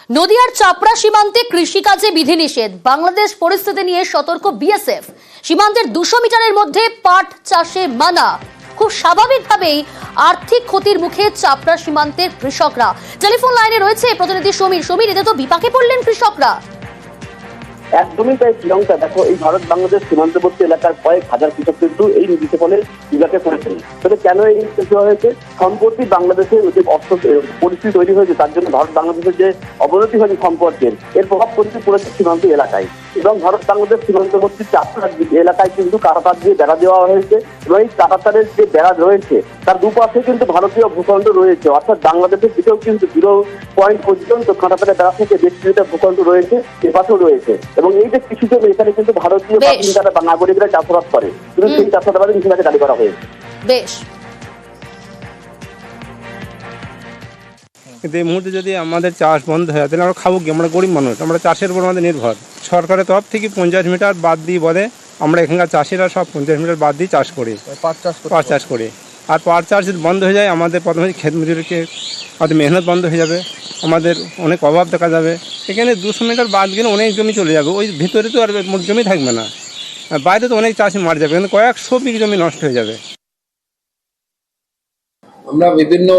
নদিয়ার চাপড়া সীমান্তে কৃষিকাজে বিধিনিষেধ, বাংলাদেশ পরিস্থিতি নিয়ে সতর্ক বিএসএফ। সীমান্তের 200 মিটারের মধ্যে পাট চাষে মানা। খুব স্বাভাবিকভাবেই আর্থিক ক্ষতির মুখে চাপড়া সীমান্তের কৃষকরা। টেলিফোন লাইনে রয়েছে প্রতিনিধি সমীর। সমীর, এতে তো বিপাকে পড়লেন কৃষকরা। একদমই তাই প্রিয়ঙ্কা, দেখো এই ভারত বাংলাদেশ সীমান্তবর্তী এলাকার কয়েক হাজার কৃষক কিন্তু এই নদীতে ফলে বিপাকে পড়েছেন। তবে কেন এই কিছু হয়েছে? সম্প্রতি বাংলাদেশের যে অস্ত্র পরিস্থিতি তৈরি হয়েছে তার জন্য ভারত বাংলাদেশের যে অবনতি হয়েছে সম্পর্কের, এর প্রভাব পড়েছে সীমান্ত এলাকায়। এবং ভারত বাংলাদেশ সীমান্তবর্তী চাপড়া এলাকায় কিন্তু কাঁটাতার দিয়ে বেড়া দেওয়া হয়েছে এবং এই কাঁটাতারের যে বেড়া রয়েছে তার দুপাশে কিন্তু ভারতীয় ভূখণ্ড রয়েছে, অর্থাৎ বাংলাদেশের দিকেও কিন্তু 0 পয়েন্ট পর্যন্ত কাঁটাতারের বেড়া থেকে বেশ কিছুটা ভূখণ্ড রয়েছে, এপাশেও রয়েছে। এবং এই যে কৃষি জমি, এখানে কিন্তু ভারতীয় বাসিন্দারা বা নাগরিকরা চাষাবাদ করে, কিন্তু সেই চাষাবাদে নিষেধাজ্ঞা জারি করা হয়েছে। বেশ, কিন্তু এই মুহূর্তে যদি আমাদের চাষ বন্ধ হয় তাহলে আমরা খাবো কি? আমরা গরিব মানুষ, আমরা চাষের উপর আমাদের নির্ভর। সরকারের তরফ থেকে 50 মিটার বাদ দিয়ে বলে আমরা এখানকার চাষিরা সব 50 মিটার বাদ দিয়ে চাষ করি, পাট চাষ করি। আর পাট চাষ যদি বন্ধ হয়ে যায় আমাদের প্রথমে ক্ষেত মজুরিকে আমাদের মেহনত বন্ধ হয়ে যাবে, আমাদের অনেক অভাব দেখা যাবে। এখানে 200 মিটার বাদ গেলে অনেক জমি চলে যাবে, ওই ভিতরে তো আর জমি থাকবে না, বাইরে তো অনেক চাষি মারা যাবে, কিন্তু কয়েকশো বিঘা জমি নষ্ট হয়ে যাবে। আমরা বিভিন্ন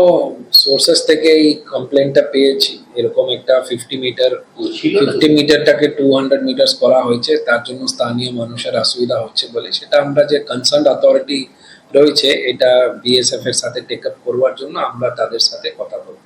সোর্সেস থেকে এই কমপ্লেনটা পেয়েছি। এরকম একটা 50 মিটারটাকে 200 মিটার্স করা হয়েছে, তার জন্য স্থানীয় মানুষের অসুবিধা হচ্ছে বলে সেটা আমরা যে কনসার্ন অথরিটি রয়েছে এটা বিএসএফ এর সাথে টেক আপ করবার জন্য আমরা তাদের সাথে কথা বলবো।